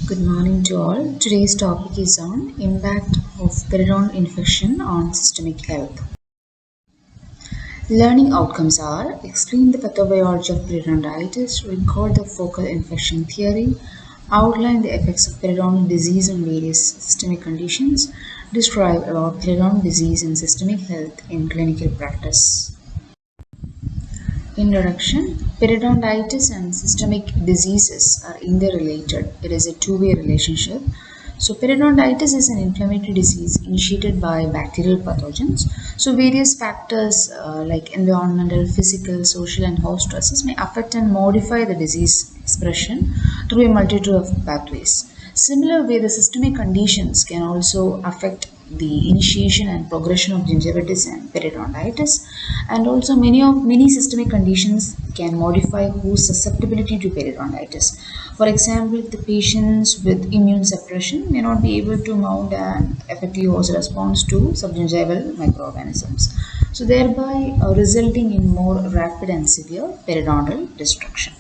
Good morning to all. Today's topic is on impact of periodontal infection on systemic health. Learning outcomes are explain the pathobiology of periodontitis, record the focal infection theory, outline the effects of periodontal disease on various systemic conditions, describe about periodontal disease and systemic health in clinical practice. Introduction. Periodontitis and systemic diseases are interrelated. It is a two-way relationship. So periodontitis is an inflammatory disease initiated by bacterial pathogens. So various factors like environmental, physical, social and host stresses may affect and modify the disease expression through a multitude of pathways. Similar way, the systemic conditions can also affect the initiation and progression of gingivitis and periodontitis, and also many systemic conditions can modify whose susceptibility to periodontitis. For example, the patients with immune suppression may not be able to mount an effective host response to subgingival microorganisms, so thereby resulting in more rapid and severe periodontal destruction.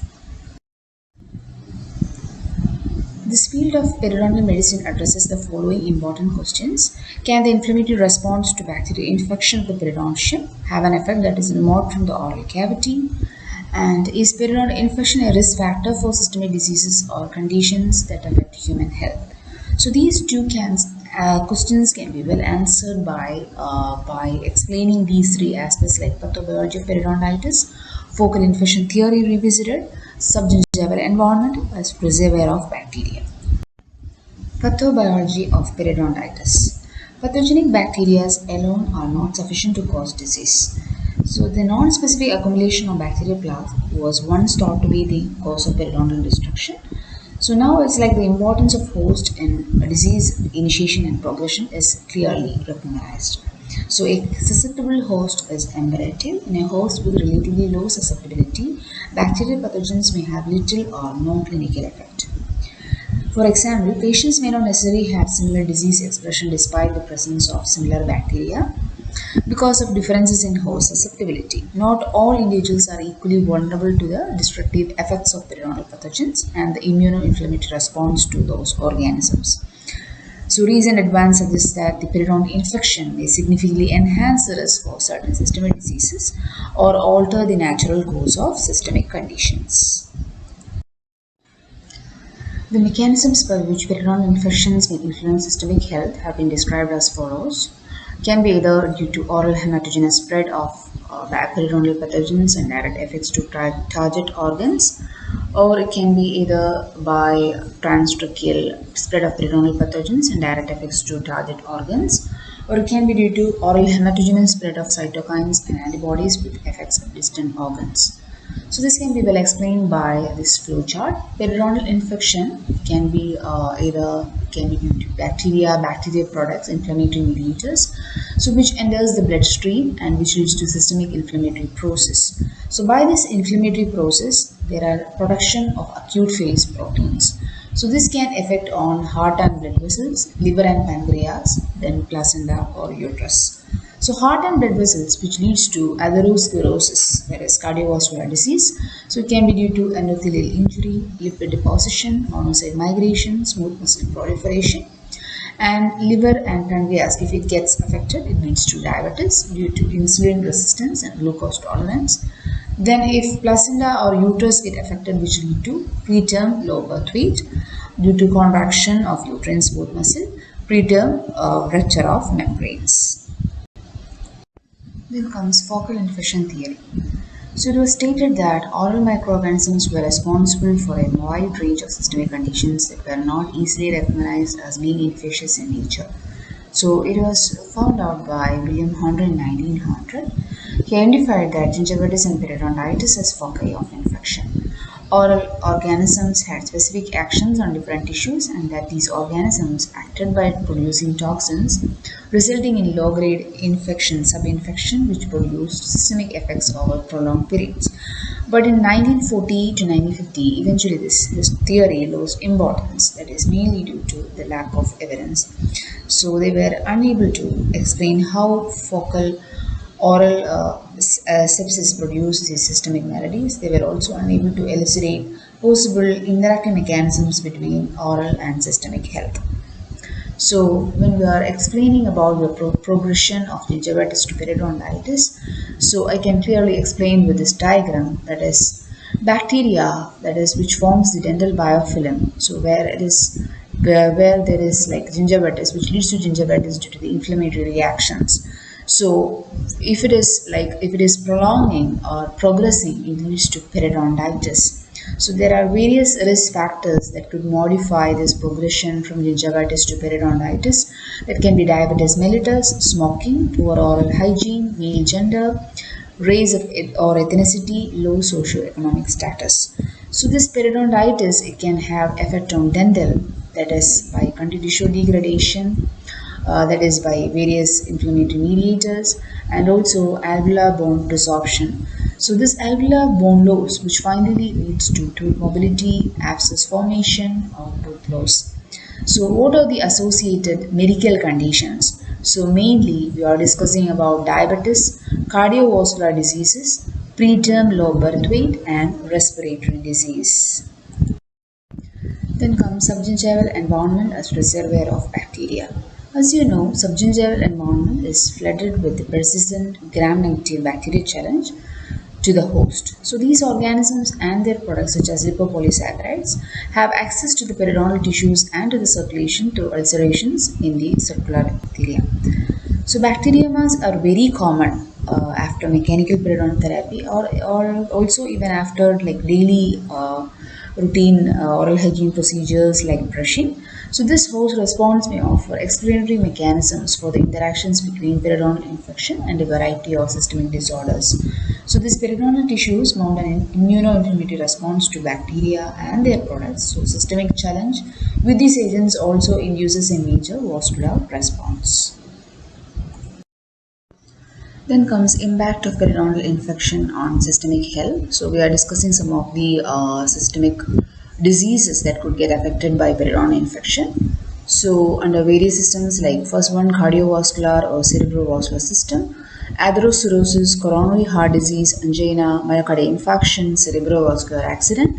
This field of periodontal medicine addresses the following important questions. Can the inflammatory response to bacterial infection of the periodontium have an effect that is removed from the oral cavity? And is periodontal infection a risk factor for systemic diseases or conditions that affect human health? So these two questions can be well answered by explaining these three aspects like pathobiology of periodontitis, focal infection theory revisited, subgingival environment as reservoir of bacteria. Pathobiology of periodontitis. Pathogenic bacteria alone are not sufficient to cause disease. So the non-specific accumulation of bacterial plaque was once thought to be the cause of periodontal destruction. So now it's like the importance of host in disease initiation and progression is clearly recognized. So a susceptible host is imperative. In a host with relatively low susceptibility, bacterial pathogens may have little or no clinical effect. For example, patients may not necessarily have similar disease expression despite the presence of similar bacteria because of differences in host susceptibility. Not all individuals are equally vulnerable to the destructive effects of periodontal pathogens and the immunoinflammatory response to those organisms. So recent advance suggests that the periodontal infection may significantly enhance the risk for certain systemic diseases or alter the natural course of systemic conditions. The mechanisms by which periodontal infections may influence systemic health have been described as follows. Can be either due to oral hematogenous spread of periodontal pathogens and direct effects to target organs, or it can be either by transtracheal spread of periodontal pathogens and direct effects to target organs, or it can be due to oral hematogenous spread of cytokines and antibodies with effects of distant organs. So this can be well explained by this flow chart. Periodontal infection can be due to bacteria products, inflammatory mediators, so which enters the bloodstream and which leads to systemic inflammatory process. So by this inflammatory process, there are production of acute phase proteins. So this can affect on heart and blood vessels, liver and pancreas, then placenta or uterus. So heart and blood vessels, which leads to atherosclerosis, that is cardiovascular disease. So it can be due to endothelial injury, lipid deposition, monocyte migration, smooth muscle proliferation. And liver and pancreas, if it gets affected, it leads to diabetes due to insulin resistance and glucose tolerance. Then if placenta or uterus get affected, which lead to preterm low birth weight due to contraction of uterine smooth muscle, preterm rupture of membranes. Then comes focal infection theory. So it was stated that oral microorganisms were responsible for a wide range of systemic conditions that were not easily recognized as being infectious in nature. So it was found out by William Hunter in 1900. He identified that gingivitis and periodontitis as foci of infection. Oral organisms had specific actions on different tissues, and that these organisms acted by producing toxins, resulting in low-grade infection, subinfection, which produced systemic effects over prolonged periods. But in 1940 to 1950, eventually this theory lost importance, that is mainly due to the lack of evidence. So they were unable to explain how focal oral sepsis produced these systemic maladies. They were also unable to elucidate possible interacting mechanisms between oral and systemic health. So, when we are explaining about the progression of gingivitis to periodontitis, so I can clearly explain with this diagram, that is bacteria, that is which forms the dental biofilm. So, where there is like gingivitis, which leads to gingivitis due to the inflammatory reactions. So, if it is prolonging or progressing, it leads to periodontitis. So there are various risk factors that could modify this progression from gingivitis to periodontitis. That can be diabetes mellitus, smoking, poor oral hygiene, male gender, race or ethnicity, low socioeconomic status. So this periodontitis, it can have effect on dental, that is by connective tissue degradation, that is by various inflammatory mediators, and also alveolar bone resorption. So this alveolar bone loss, which finally leads to tooth mobility, abscess formation, or tooth loss. So what are the associated medical conditions? So mainly we are discussing about diabetes, cardiovascular diseases, preterm low birth weight, and respiratory disease. Then comes subgingival environment as reservoir of bacteria. As you know, subgingival environment is flooded with persistent gram-negative bacteria challenge to the host. So these organisms and their products such as lipopolysaccharides have access to the periodontal tissues and to the circulation through ulcerations in the circular epithelium. So bacteriomas are very common after mechanical periodontal therapy, or also even after like daily routine oral hygiene procedures like brushing. So this host response may offer explanatory mechanisms for the interactions between periodontal infection and a variety of systemic disorders. So these periodontal tissues mount an immunoinflammatory response to bacteria and their products. So systemic challenge with these agents also induces a major vascular response. Then comes impact of periodontal infection on systemic health. So we are discussing some of the systemic diseases that could get affected by periodontal infection. So under various systems, like first one, cardiovascular or cerebrovascular system, atherosclerosis, coronary heart disease, angina, myocardial infarction, cerebrovascular accident.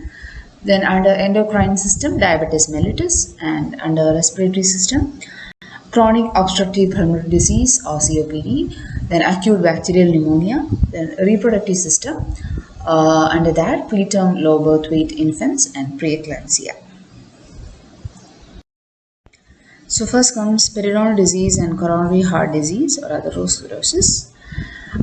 Then under endocrine system, diabetes mellitus, and under respiratory system, chronic obstructive pulmonary disease or COPD, then acute bacterial pneumonia, then reproductive system, under that preterm low birth weight infants and preeclampsia. So first comes periodontal disease and coronary heart disease or atherosclerosis.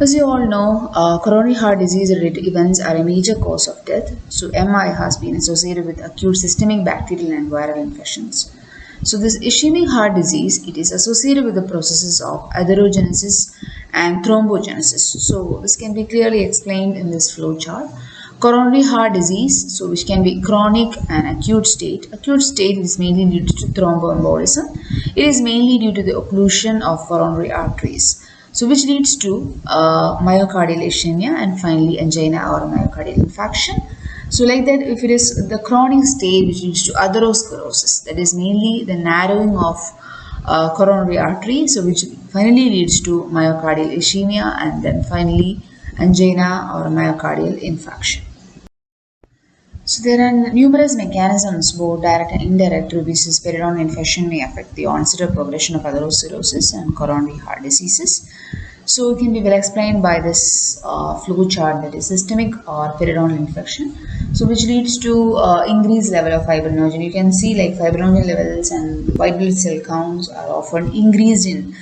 As you all know, coronary heart disease related events are a major cause of death. So MI has been associated with acute systemic bacterial and viral infections. So this ischemic heart disease, it is associated with the processes of atherogenesis and thrombogenesis. So this can be clearly explained in this flow chart. Coronary heart disease, so which can be chronic and acute state. Acute state is mainly due to thromboembolism. It is mainly due to the occlusion of coronary arteries, so which leads to myocardial ischemia and finally angina or myocardial infarction. So like that, if it is the chronic state which leads to atherosclerosis, that is mainly the narrowing of coronary artery, so which finally leads to myocardial ischemia and then finally angina or myocardial infarction. So there are numerous mechanisms, both direct and indirect, through which this periodontal infection may affect the onset or progression of atherosclerosis and coronary heart diseases. So it can be well explained by this flow chart, that is systemic or periodontal infection, so which leads to increased level of fibrinogen. You can see like fibrinogen levels and white blood cell counts are often increased in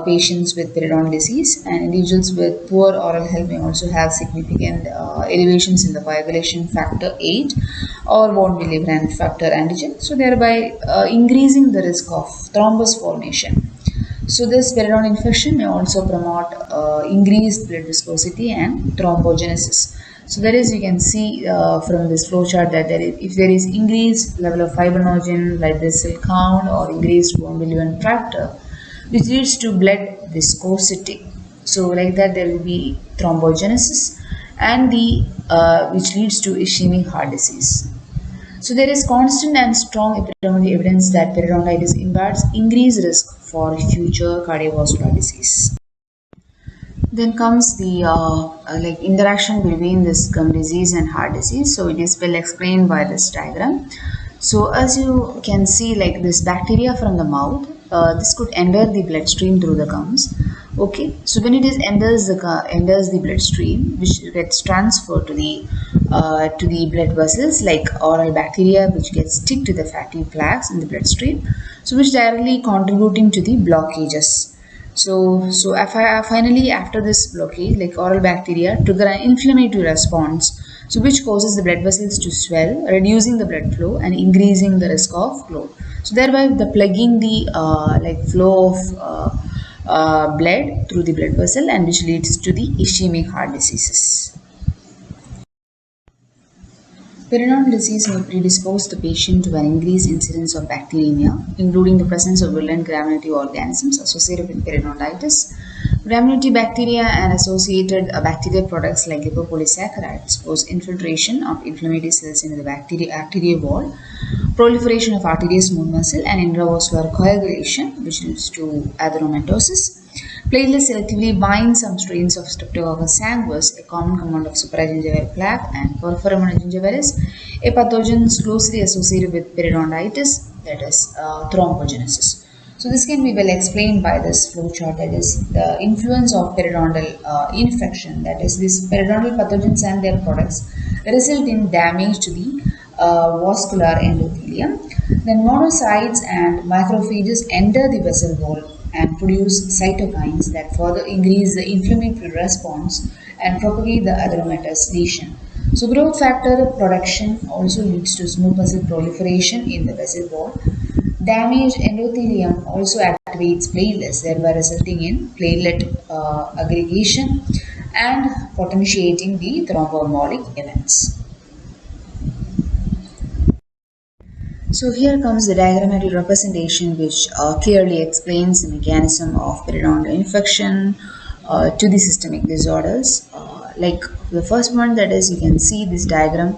patients with periodontal disease, and individuals with poor oral health may also have significant elevations in the coagulation factor 8 or von Willebrand factor antigen, so thereby increasing the risk of thrombus formation. So this periodontal infection may also promote increased blood viscosity and thrombogenesis. So that is, you can see from this flow chart that if there is increased level of fibrinogen, like the cell count, or increased von Willebrand factor, which leads to blood viscosity. So like that, there will be thrombogenesis and which leads to ischemic heart disease. So there is constant and strong epidemiological evidence that periodontitis imparts increased risk for future cardiovascular disease. Then comes the like interaction between this gum disease and heart disease. So it is well explained by this diagram. So as you can see, like this bacteria from the mouth, this could enter the bloodstream through the gums. Okay, so when it is enters the bloodstream, which gets transferred to the blood vessels, like oral bacteria, which gets stick to the fatty plaques in the bloodstream, so which directly contributing to the blockages. Finally, after this blockage, like oral bacteria trigger an inflammatory response, so which causes the blood vessels to swell, reducing the blood flow and increasing the risk of clot. So thereby, the plugging the flow of blood through the blood vessel, and which leads to the ischemic heart diseases. Periodontal disease may predispose the patient to an increased incidence of bacteremia, including the presence of virulent gram-negative organisms associated with periodontitis. Gram-negative bacteria and associated bacterial products like lipopolysaccharides cause infiltration of inflammatory cells into the arterial wall, proliferation of arterial smooth muscle, and intravascular coagulation, which leads to atheromatosis. Platelets selectively bind some strains of Streptococcus sanguis, a common compound of supragingival plaque, and Porphyromonas gingivalis, a pathogen closely associated with periodontitis, that is thrombogenesis. So this can be well explained by this flow chart, that is the influence of periodontal infection, that is these periodontal pathogens and their products result in damage to the vascular endothelium. Then monocytes and macrophages enter the vessel wall and produce cytokines that further increase the inflammatory response and propagate the atheromatous lesion. So growth factor production also leads to smooth muscle proliferation in the vessel wall. Damaged endothelium also activates platelets, thereby resulting in platelet aggregation and potentiating the thromboembolic events. So here comes the diagrammatic representation, which clearly explains the mechanism of periodontal infection to the systemic disorders. Like the first one, that is, you can see this diagram,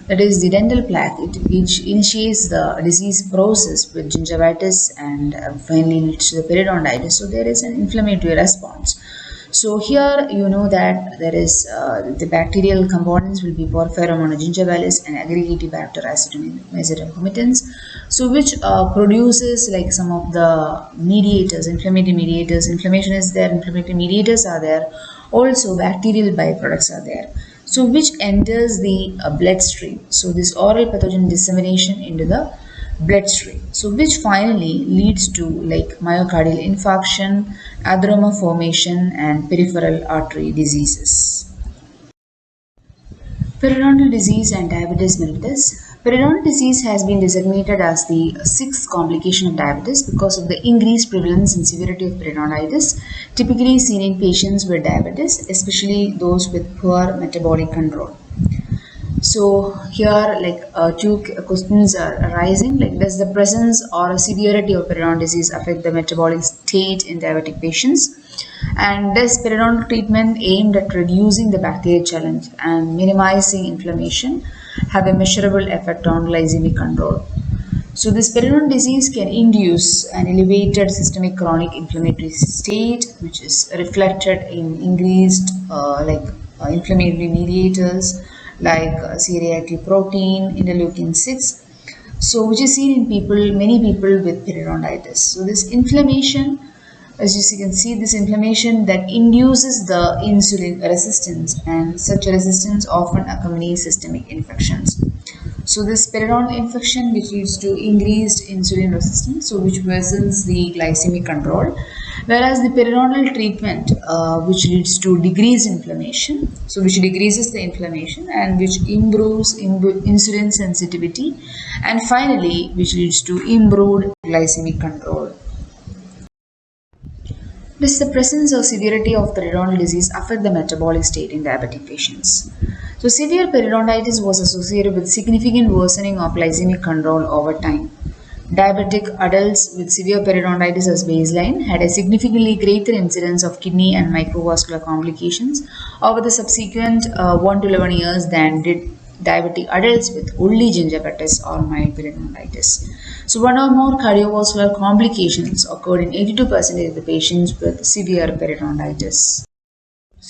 that is the dental plaque, which initiates the disease process with gingivitis and finally leads to the periodontitis. So there is an inflammatory response. So here you know that there is the bacterial components will be Porphyromonas gingivalis and aggregative bacter acidomycetin comitans, so which produces like some of the mediators, inflammatory mediators. Inflammation is there, inflammatory mediators are there, also bacterial byproducts are there, so which enters the bloodstream. So this oral pathogen dissemination into the bloodstream, so which finally leads to like myocardial infarction, atheroma formation, and peripheral artery diseases. Periodontal disease and diabetes mellitus. Periodontal disease has been designated as the sixth complication of diabetes because of the increased prevalence and severity of periodontitis, typically seen in patients with diabetes, especially those with poor metabolic control. So here two questions are arising, like does the presence or severity of periodontal disease affect the metabolic state in diabetic patients, and does periodontal treatment aimed at reducing the bacterial challenge and minimizing inflammation have a measurable effect on glycemic control. So this periodontal disease can induce an elevated systemic chronic inflammatory state, which is reflected in increased inflammatory mediators like C-reactive protein, interleukin 6, so which is seen in many people with periodontitis. So this inflammation, as you can see, this inflammation that induces the insulin resistance, and such resistance often accompanies systemic infections. So this periodontal infection, which leads to increased insulin resistance, so which worsens the glycemic control, whereas the periodontal treatment, which leads to decreased inflammation, so which decreases the inflammation and which improves insulin sensitivity, and finally which leads to improved glycemic control. Does the presence or severity of periodontal disease affect the metabolic state in diabetic patients? So severe periodontitis was associated with significant worsening of glycemic control over time. Diabetic adults with severe periodontitis as baseline had a significantly greater incidence of kidney and microvascular complications over the subsequent 1 to 11 years than did diabetic adults with only gingivitis or mild periodontitis. So one or more cardiovascular complications occurred in 82% of the patients with severe periodontitis.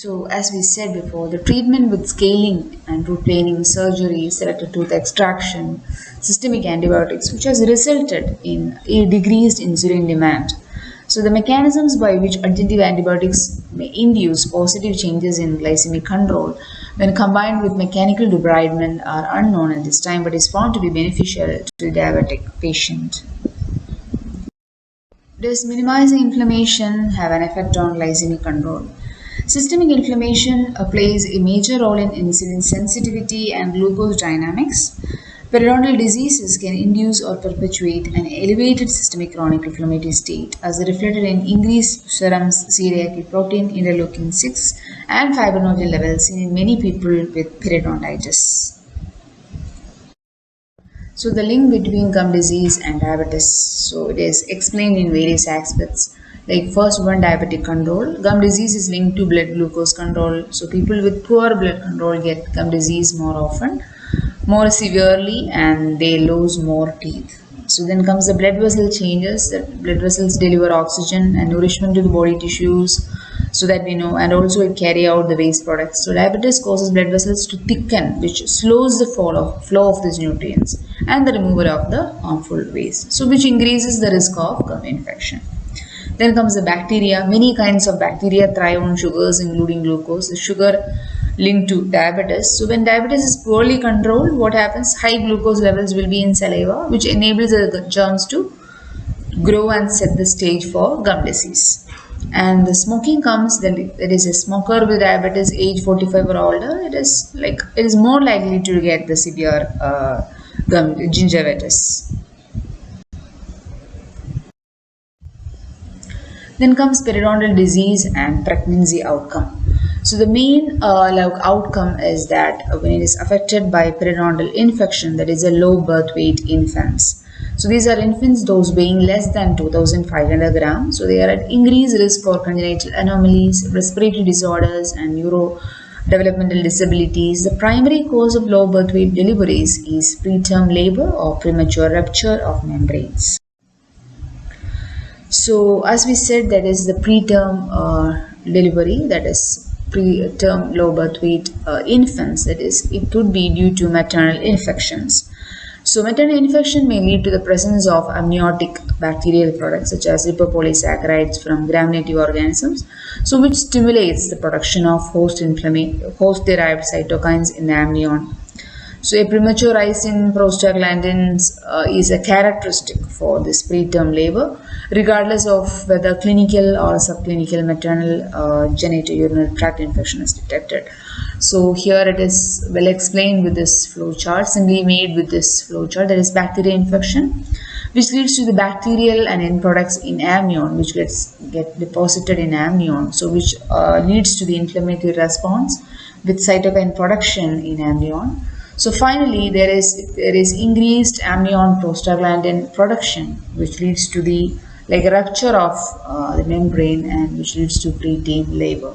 So, as we said before, the treatment with scaling and root planing, surgery, selective tooth extraction, systemic antibiotics, which has resulted in a decreased insulin demand. So, the mechanisms by which adjunctive antibiotics may induce positive changes in glycemic control when combined with mechanical debridement are unknown at this time, but is found to be beneficial to the diabetic patient. Does minimizing inflammation have an effect on glycemic control? Systemic inflammation plays a major role in insulin sensitivity and glucose dynamics. Periodontal diseases can induce or perpetuate an elevated systemic chronic inflammatory state, as reflected in increased serum C-reactive protein, interleukin 6, and fibrinogen levels seen in many people with periodontitis. So the link between gum disease and diabetes. So it is explained in various aspects. Like first one, diabetic control. Gum disease is linked to blood glucose control. So people with poor blood control get gum disease more often, more severely, and they lose more teeth. So then comes the blood vessel changes. The blood vessels deliver oxygen and nourishment to the body tissues, so that we know, and also it carry out the waste products. So diabetes causes blood vessels to thicken, which slows the flow of these nutrients and the removal of the harmful waste, so which increases the risk of gum infection. Then comes the bacteria. Many kinds of bacteria thrive on sugars, including glucose. The sugar linked to diabetes. So when diabetes is poorly controlled, what happens? High glucose levels will be in saliva, which enables the germs to grow and set the stage for gum disease. And the smoking comes, there is a smoker with diabetes age 45 or older, it is more likely to get the severe gingivitis. Then comes periodontal disease and pregnancy outcome. So the main outcome is that when it is affected by periodontal infection, that is a low birth weight infants. So these are infants those weighing less than 2,500 grams. So they are at increased risk for congenital anomalies, respiratory disorders, and neurodevelopmental disabilities. The primary cause of low birth weight deliveries is preterm labor or premature rupture of membranes. So as we said, that is the preterm delivery, that is preterm low birth weight infants, that is it could be due to maternal infections. So maternal infection may lead to the presence of amniotic bacterial products such as lipopolysaccharides from gram-negative organisms, so which stimulates the production of host-derived cytokines in the amnion. So a premature rise in prostaglandins is a characteristic for this preterm labor, regardless of whether clinical or subclinical maternal genitourinary tract infection is detected. So here it is well explained with this flow chart, simply made with this flow chart. There is bacteria infection, which leads to the bacterial and end products in amnion, which get deposited in amnion, so which leads to the inflammatory response with cytokine production in amnion. So finally, there is increased amnion prostaglandin production, which leads to the rupture of the membrane, and which leads to preterm labor.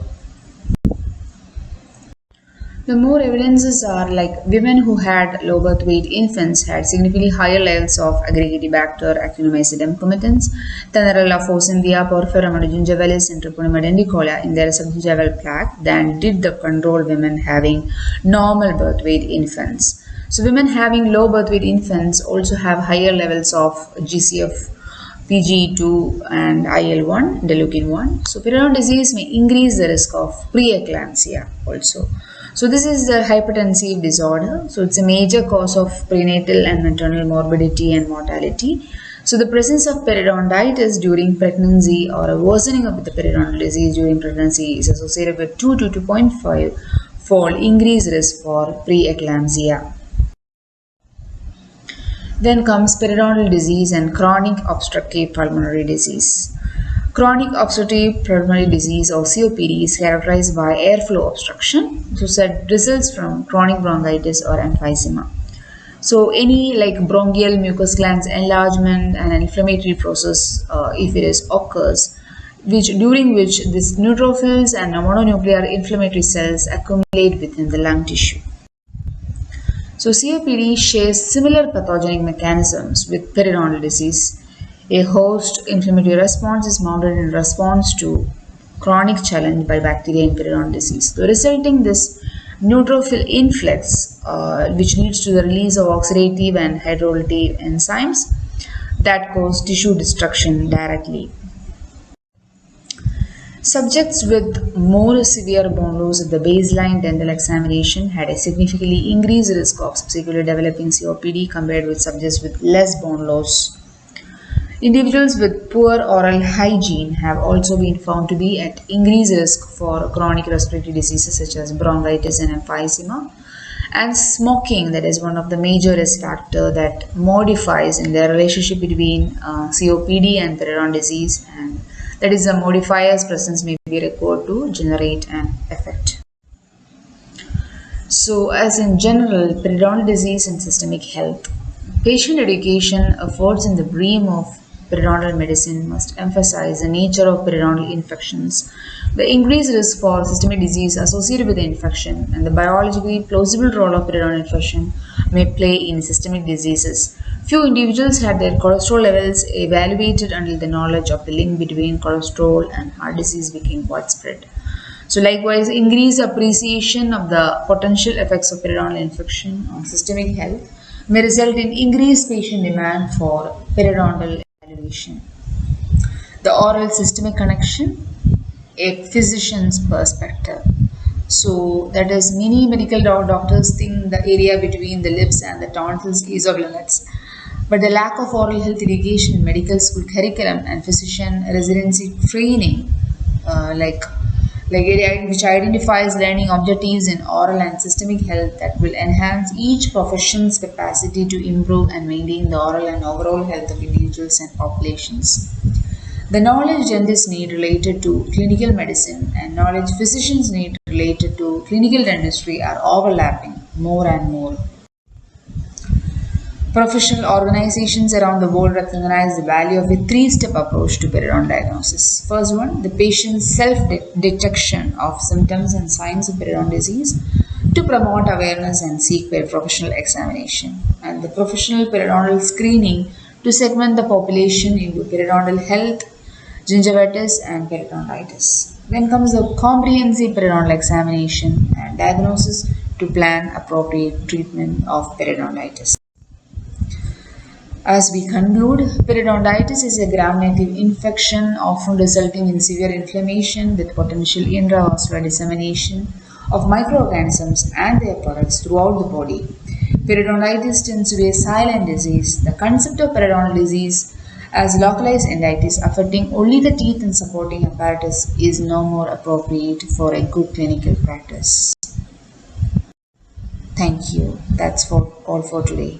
The more evidences are women who had low birth weight infants had significantly higher levels of Aggregatibacter actinomycetum comitans, Thanarella faucynthia, Porphyra monogingivalis, and Treponema dendicola in their subgingival plaque than did the control women having normal birth weight infants. So women having low birth weight infants also have higher levels of GCF, PGE2 and IL-1, interleukin 1. So periodontal disease may increase the risk of preeclampsia also. So this is the hypertensive disorder. So it's a major cause of prenatal and maternal morbidity and mortality. So the presence of periodontitis during pregnancy or a worsening of the periodontal disease during pregnancy is associated with 2 to 2.5 fold increased risk for preeclampsia. Then comes periodontal disease and chronic obstructive pulmonary disease. Chronic obstructive pulmonary disease or COPD is characterized by airflow obstruction, so that results from chronic bronchitis or emphysema. So any bronchial mucus glands enlargement and an inflammatory process, if it occurs, during which these neutrophils and mononuclear inflammatory cells accumulate within the lung tissue. So COPD shares similar pathogenic mechanisms with periodontal disease. A host inflammatory response is mounted in response to chronic challenge by bacteria in periodontal disease. So resulting this neutrophil influx, which leads to the release of oxidative and hydrolytic enzymes that cause tissue destruction directly. Subjects with more severe bone loss at the baseline dental examination had a significantly increased risk of subsequently developing COPD compared with subjects with less bone loss. Individuals with poor oral hygiene have also been found to be at increased risk for chronic respiratory diseases such as bronchitis and emphysema. And smoking, that is one of the major risk factors that modifies in the relationship between COPD and periodontal disease, and that is the modifier's presence may be required to generate an effect. So as in general, periodontal disease and systemic health, patient education efforts in the realm of periodontal medicine must emphasize the nature of periodontal infections, the increased risk for systemic disease associated with the infection, and the biologically plausible role of periodontal infection may play in systemic diseases. Few individuals had their cholesterol levels evaluated until the knowledge of the link between cholesterol and heart disease became widespread. So likewise, increased appreciation of the potential effects of periodontal infection on systemic health may result in increased patient demand for periodontal evaluation. The oral systemic connection, a physician's perspective. So that is, many medical doctors think the area between the lips and the tonsils is of limits. But the lack of oral health education in medical school curriculum and physician residency training, which identifies learning objectives in oral and systemic health that will enhance each profession's capacity to improve and maintain the oral and overall health of individuals and populations. The knowledge dentists need related to clinical medicine and knowledge physicians need related to clinical dentistry are overlapping more and more. Professional organizations around the world recognize the value of a three-step approach to periodontal diagnosis. First one, the patient's self-detection of symptoms and signs of periodontal disease to promote awareness and seek professional examination. And the professional periodontal screening to segment the population into periodontal health, gingivitis, and periodontitis. Then comes the comprehensive periodontal examination and diagnosis to plan appropriate treatment of periodontitis. As we conclude, periodontitis is a gram-negative infection often resulting in severe inflammation with potential intravascular dissemination of microorganisms and their products throughout the body. Periodontitis tends to be a silent disease. The concept of periodontal disease as localized entitis affecting only the teeth and supporting apparatus is no more appropriate for a good clinical practice. Thank you. That's all for today.